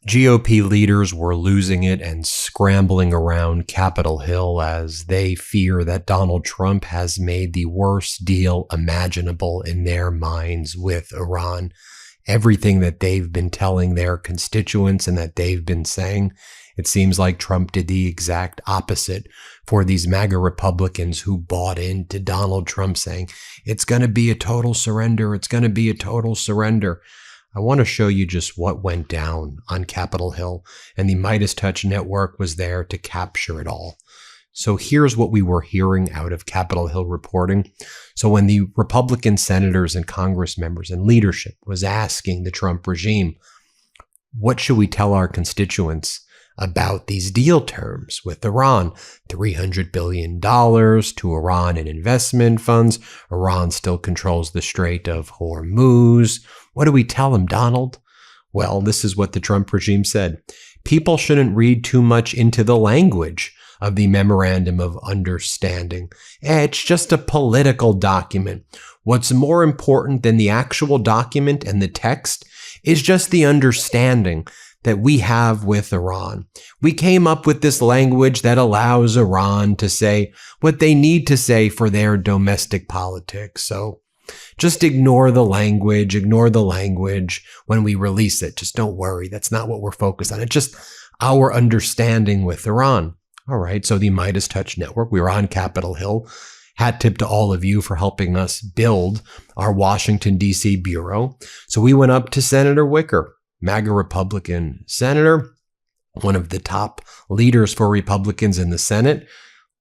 GOP leaders were losing it and scrambling around Capitol Hill as they fear that Donald Trump has made the worst deal imaginable in their minds with Iran. Everything that they've been telling their constituents and that they've been saying, it seems like Trump did the exact opposite for these MAGA Republicans who bought into Donald Trump saying, it's going to be a total surrender. It's going to be a total surrender. I want to show you just what went down on Capitol Hill, and the MeidasTouch network was there to capture it all. So here's what we were hearing out of Capitol Hill reporting. So when the Republican senators and Congress members and leadership was asking the Trump regime, what should we tell our constituents about these deal terms with Iran? $300 billion to Iran in investment funds. Iran still controls the Strait of Hormuz. What do we tell them, Donald? Well, this is what the Trump regime said. People shouldn't read too much into the language of the Memorandum of Understanding. It's just a political document. What's more important than the actual document and the text is just the understanding that we have with Iran. We came up with this language that allows Iran to say what they need to say for their domestic politics. So just ignore the language when we release it. Just don't worry. That's not what we're focused on. It's just our understanding with Iran. All right. So the MeidasTouch network, we were on Capitol Hill. Hat tip to all of you for helping us build our Washington, D.C. bureau. So we went up to Senator Wicker, MAGA Republican senator, one of the top leaders for Republicans in the Senate.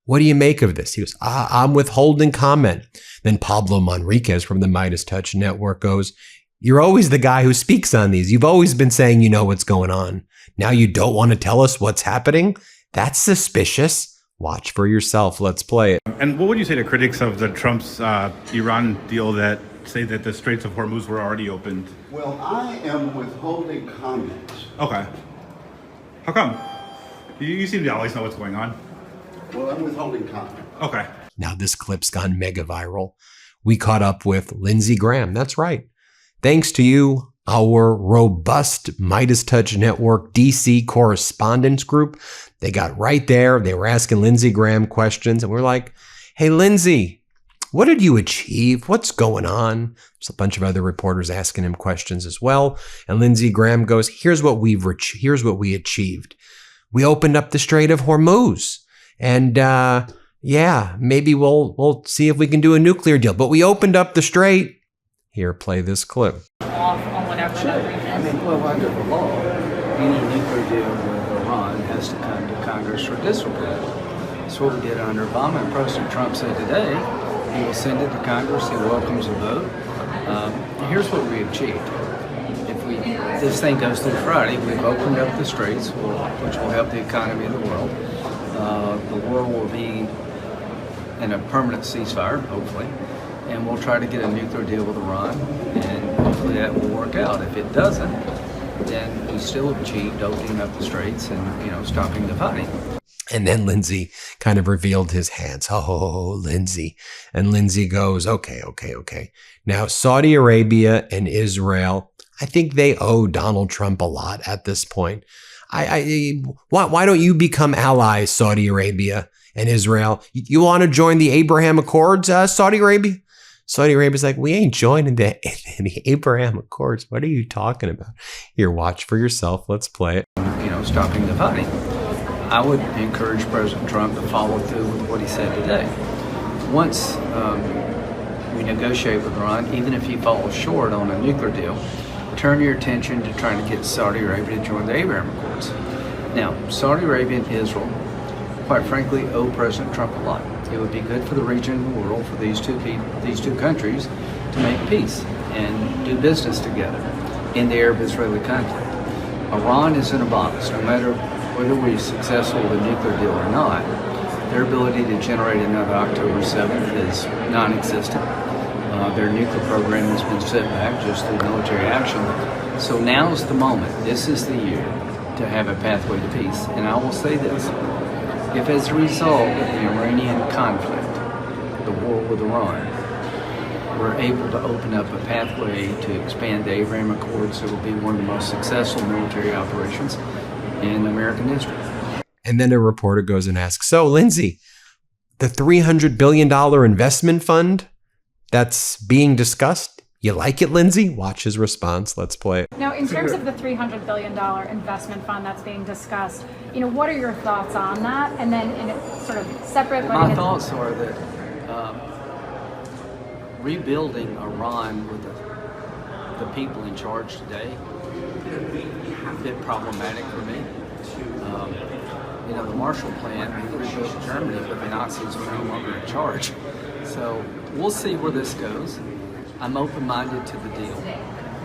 What do you make of this? He goes, I'm withholding comment. Then Pablo Manriquez from the MeidasTouch network goes, you're always the guy who speaks on these. You've always been saying you know what's going on. Now you don't want to tell us what's happening? That's suspicious. Watch for yourself. Let's play it. And what would you say to critics of the Trump's Iran deal that say that the Straits of Hormuz were already opened? Well, I am withholding comments. Okay. How come? You seem to always know what's going on. Well, I'm withholding comment. Okay. Now this clip's gone mega viral. We caught up with Lindsey Graham. That's right. Thanks to you, our robust MeidasTouch Network DC correspondence group. They got right there. They were asking Lindsey Graham questions, and we're like, hey, Lindsey, what did you achieve? What's going on? There's a bunch of other reporters asking him questions as well. And Lindsey Graham goes, here's what we achieved. We opened up the Strait of Hormuz. And yeah, maybe we'll see if we can do a nuclear deal. But we opened up the strait. Here, play this clip. Off on whatever that reason. I mean, well, under the law, any nuclear deal with Iran has to come to Congress for disapproval. That's what we did under Obama. And President Trump said today he will send it to Congress. He welcomes a vote. Here's what we achieved. If this thing goes through Friday, we've opened up the straits, which will help the economy of the world. The world will be in a permanent ceasefire, hopefully, and we'll try to get a nuclear deal with Iran, and hopefully that will work out. If it doesn't, then we still have achieved opening up the straits and, stopping the fighting. And then Lindsey kind of revealed his hands. Oh, Lindsey. And Lindsey goes, okay. Now, Saudi Arabia and Israel, I think they owe Donald Trump a lot at this point. Why don't you become allies, Saudi Arabia and Israel? You want to join the Abraham Accords, Saudi Arabia? Saudi Arabia's like, we ain't joining the Abraham Accords. What are you talking about? Here, watch for yourself. Let's play it. Stopping the fighting. I would encourage President Trump to follow through with what he said today. Once we negotiate with Iran, even if he falls short on a nuclear deal, turn your attention to trying to get Saudi Arabia to join the Abraham Accords. Now, Saudi Arabia and Israel, quite frankly, owe President Trump a lot. It would be good for the region and the world for these two countries to make peace and do business together in the Arab-Israeli conflict. Iran is in a box. No matter whether we're successful with a nuclear deal or not, their ability to generate another October 7th is non-existent. Their nuclear program has been set back just through military action. So now's the moment. This is the year to have a pathway to peace. And I will say this. If as a result of the Iranian conflict, the war with Iran, we're able to open up a pathway to expand the Abraham Accords. It will be one of the most successful military operations in American history. And then a reporter goes and asks, so Lindsey, the $300 billion investment fund that's being discussed, you like it, Lindsey? Watch his response. Let's play it. Now, in terms of the $300 billion investment fund that's being discussed, what are your thoughts on that? And then in a sort of separate... My thoughts are that rebuilding Iran with the people in charge today a bit problematic for me. The Marshall Plan, we rebuilt Germany, but the Nazis were no longer in charge. So we'll see where this goes. I'm open-minded to the deal.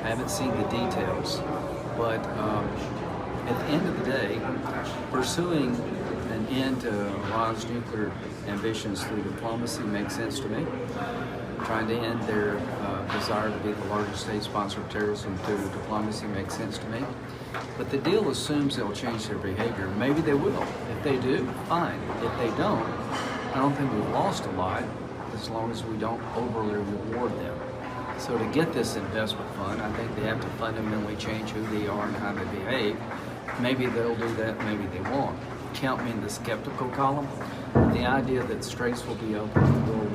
I haven't seen the details, but at the end of the day, pursuing an end to Iran's nuclear ambitions through diplomacy makes sense to me. Trying to end their desire to be the largest state sponsor of terrorism through diplomacy makes sense to me. But the deal assumes they'll change their behavior. Maybe they will. If they do, fine. If they don't, I don't think we've lost a lot as long as we don't overly reward them. So to get this investment fund, I think they have to fundamentally change who they are and how they behave. Maybe they'll do that, maybe they won't. Count me in the skeptical column. The idea that straits will be open and the door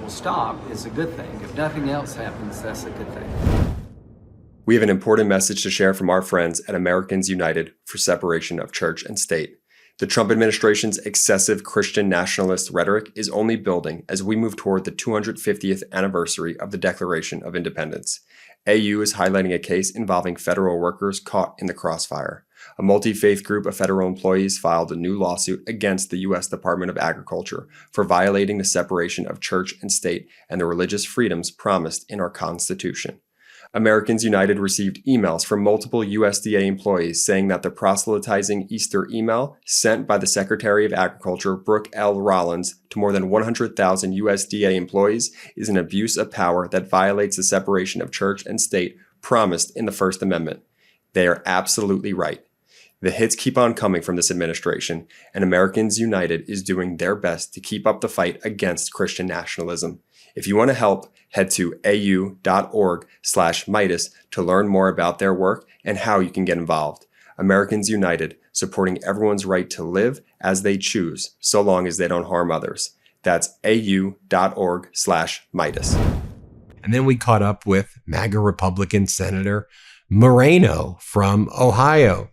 will stop is a good thing. If nothing else happens, that's a good thing. We have an important message to share from our friends at Americans United for Separation of Church and State. The Trump administration's excessive Christian nationalist rhetoric is only building as we move toward the 250th anniversary of the Declaration of Independence. AU is highlighting a case involving federal workers caught in the crossfire. A multi-faith group of federal employees filed a new lawsuit against the U.S. Department of Agriculture for violating the separation of church and state and the religious freedoms promised in our Constitution. Americans United received emails from multiple USDA employees saying that the proselytizing Easter email sent by the Secretary of Agriculture, Brooke L. Rollins, to more than 100,000 USDA employees is an abuse of power that violates the separation of church and state promised in the First Amendment. They are absolutely right. The hits keep on coming from this administration, and Americans United is doing their best to keep up the fight against Christian nationalism. If you want to help, head to au.org/Meidas to learn more about their work and how you can get involved. Americans United, supporting everyone's right to live as they choose, so long as they don't harm others. That's au.org/Meidas. And then we caught up with MAGA Republican Senator Moreno from Ohio.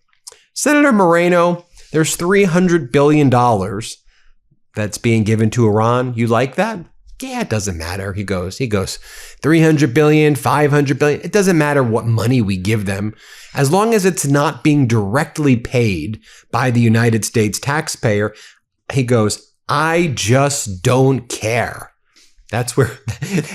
Senator Moreno, there's $300 billion that's being given to Iran. You like that? Yeah, it doesn't matter. He goes, 300 billion, 500 billion. It doesn't matter what money we give them. As long as it's not being directly paid by the United States taxpayer, he goes, I just don't care. That's where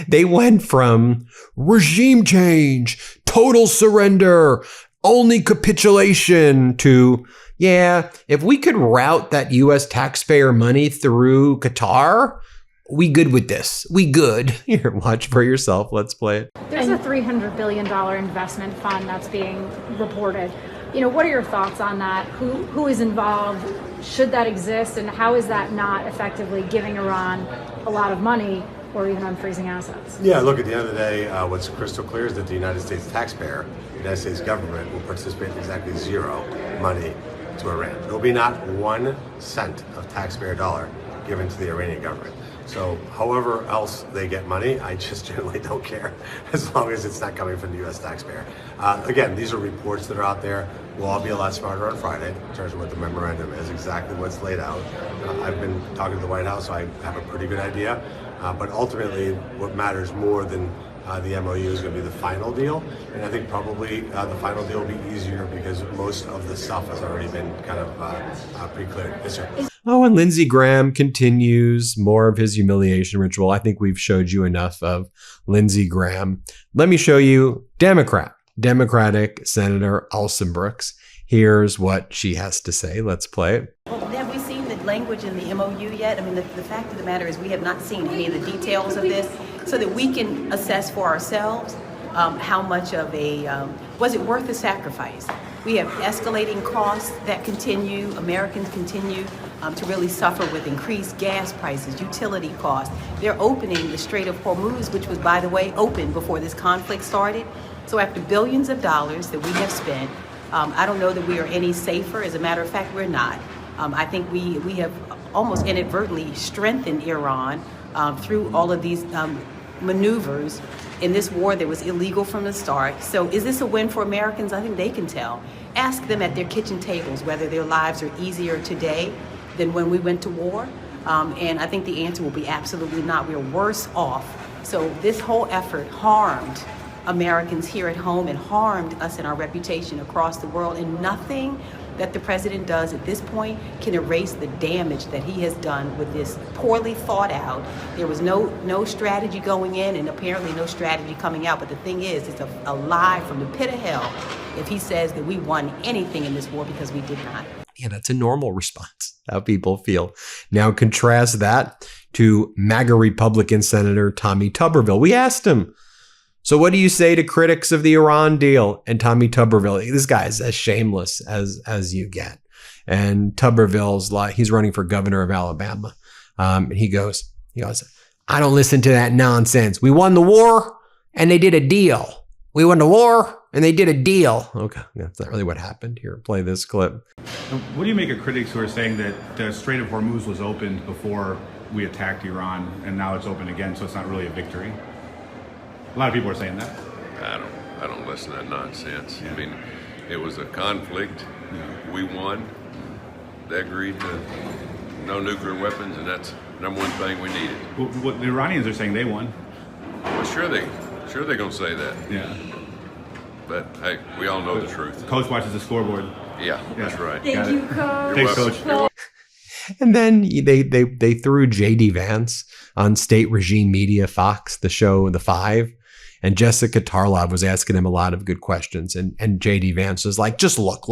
they went from regime change, total surrender, only capitulation to, yeah, if we could route that U.S. taxpayer money through Qatar, we good with this. We good. Here, watch for yourself. Let's play it. There's a $300 billion investment fund that's being reported. What are your thoughts on that? Who is involved? Should that exist? And how is that not effectively giving Iran a lot of money or even unfreezing assets? Yeah, look, at the end of the day, what's crystal clear is that the United States taxpayer, the United States government, will participate in exactly zero money to Iran. There will be not 1 cent of taxpayer dollar given to the Iranian government. So however else they get money, I just generally don't care as long as it's not coming from the U.S. taxpayer. Again, these are reports that are out there. We'll all be a lot smarter on Friday in terms of what the memorandum is, exactly what's laid out. I've been talking to the White House, so I have a pretty good idea. But ultimately, what matters more than the MOU is going to be the final deal. And I think probably the final deal will be easier because most of the stuff has already been kind of pre-cleared. Yes, sir. Oh, and Lindsey Graham continues more of his humiliation ritual. I think we've showed you enough of Lindsey Graham. Let me show you Democratic Senator Alson-Brooks. Here's what she has to say. Let's play it. Well, have we seen the language in the MOU yet? I mean, the fact of the matter is we have not seen any of the details of this so that we can assess for ourselves how much of a, was it worth the sacrifice? We have escalating costs that continue. Americans continue to really suffer with increased gas prices, utility costs. They're opening the Strait of Hormuz, which was, by the way, open before this conflict started. So after billions of dollars that we have spent, I don't know that we are any safer. As a matter of fact, we're not. I think we have almost inadvertently strengthened Iran through all of these maneuvers in this war that was illegal from the start. So is this a win for Americans? I think they can tell. Ask them at their kitchen tables whether their lives are easier today than when we went to war. And I think the answer will be absolutely not. We're worse off. So this whole effort harmed Americans here at home and harmed us and our reputation across the world. And nothing that the president does at this point can erase the damage that he has done with this poorly thought out. There was no strategy going in and apparently no strategy coming out. But the thing is, it's a lie from the pit of hell if he says that we won anything in this war, because we did not. Yeah, that's a normal response, how people feel. Now contrast that to MAGA Republican Senator Tommy Tuberville. We asked him, so what do you say to critics of the Iran deal? And Tommy Tuberville, this guy is as shameless as you get. And Tuberville's like, he's running for governor of Alabama. And he goes, I don't listen to that nonsense. We won the war and they did a deal. We won the war and they did a deal. Okay, that's not really what happened. Here, play this clip. What do you make of critics who are saying that the Strait of Hormuz was opened before we attacked Iran and now it's open again, so it's not really a victory? A lot of people are saying that. I don't listen to that nonsense. Yeah. I mean, it was a conflict. We won. They agreed to no nuclear weapons, and that's the number one thing we needed. Well, what the Iranians are saying, they won. Well, sure they're gonna say that. Yeah. But hey, we all know the truth. Coach watches the scoreboard. Yeah, that's right. Thank you, Coach. Thanks, welcome. Coach. You're welcome. And then they threw J.D. Vance on state regime media, Fox, the show The Five. And Jessica Tarlov was asking him a lot of good questions. And J.D. Vance was like, just look.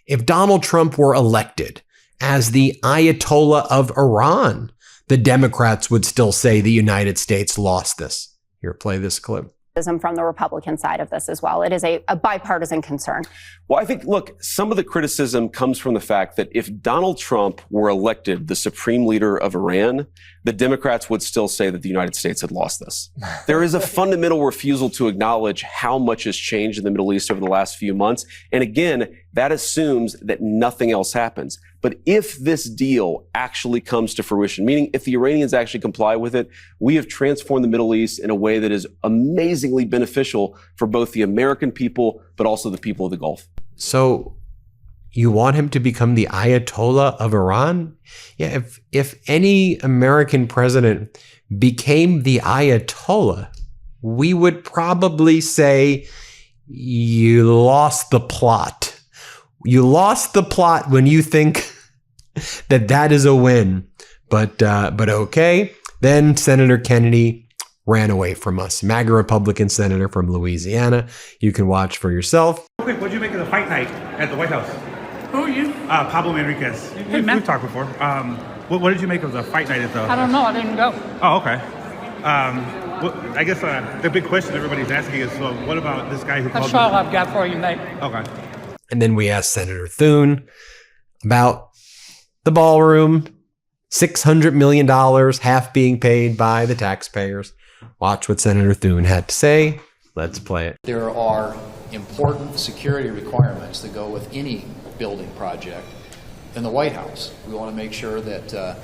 If Donald Trump were elected as the Ayatollah of Iran, the Democrats would still say the United States lost this. Here, play this clip. From the Republican side of this as well. It is a bipartisan concern. Well, I think, look, some of the criticism comes from the fact that if Donald Trump were elected the supreme leader of Iran, the Democrats would still say that the United States had lost this. There is a fundamental refusal to acknowledge how much has changed in the Middle East over the last few months. And again, that assumes that nothing else happens. But if this deal actually comes to fruition, meaning if the Iranians actually comply with it, we have transformed the Middle East in a way that is amazingly beneficial for both the American people, but also the people of the Gulf. So you want him to become the Ayatollah of Iran? Yeah, if any American president became the Ayatollah, we would probably say you lost the plot. You lost the plot when you think that is a win. But okay. Then Senator Kennedy ran away from us. MAGA Republican senator from Louisiana. You can watch for yourself. Real quick, what did you make of the fight night at the White House? Who are you? Pablo Enriquez. We've talked before. What did you make of the fight night at the... I don't know. I didn't go. Oh, okay. I guess the big question everybody's asking is, so what about this guy who That's called... all I've got for you, mate. Okay. And then we asked Senator Thune about the ballroom, $600 million, half being paid by the taxpayers. Watch what Senator Thune had to say. Let's play it. There are important security requirements that go with any building project in the White House. We want to make sure that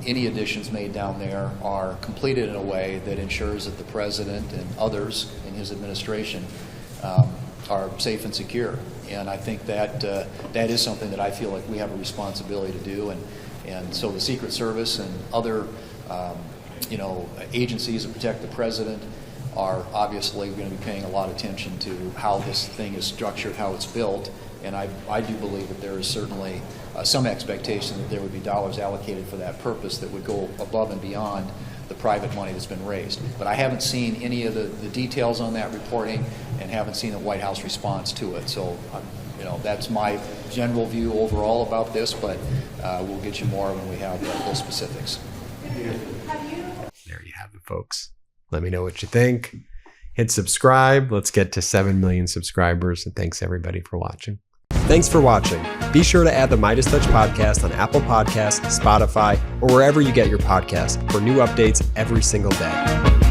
any additions made down there are completed in a way that ensures that the president and others in his administration are safe and secure. And I think that that is something that I feel like we have a responsibility to do. And so the Secret Service and other agencies that protect the president are obviously going to be paying a lot of attention to how this thing is structured, how it's built. And I do believe that there is certainly some expectation that there would be dollars allocated for that purpose that would go above and beyond the private money that's been raised. But I haven't seen any of the details on that reporting and haven't seen the White House response to it. So, that's my general view overall about this, but we'll get you more when we have those specifics. There you have it, folks. Let me know what you think. Hit subscribe. Let's get to 7 million subscribers. And thanks everybody for watching. Thanks for watching. Be sure to add the MeidasTouch podcast on Apple Podcasts, Spotify, or wherever you get your podcasts for new updates every single day.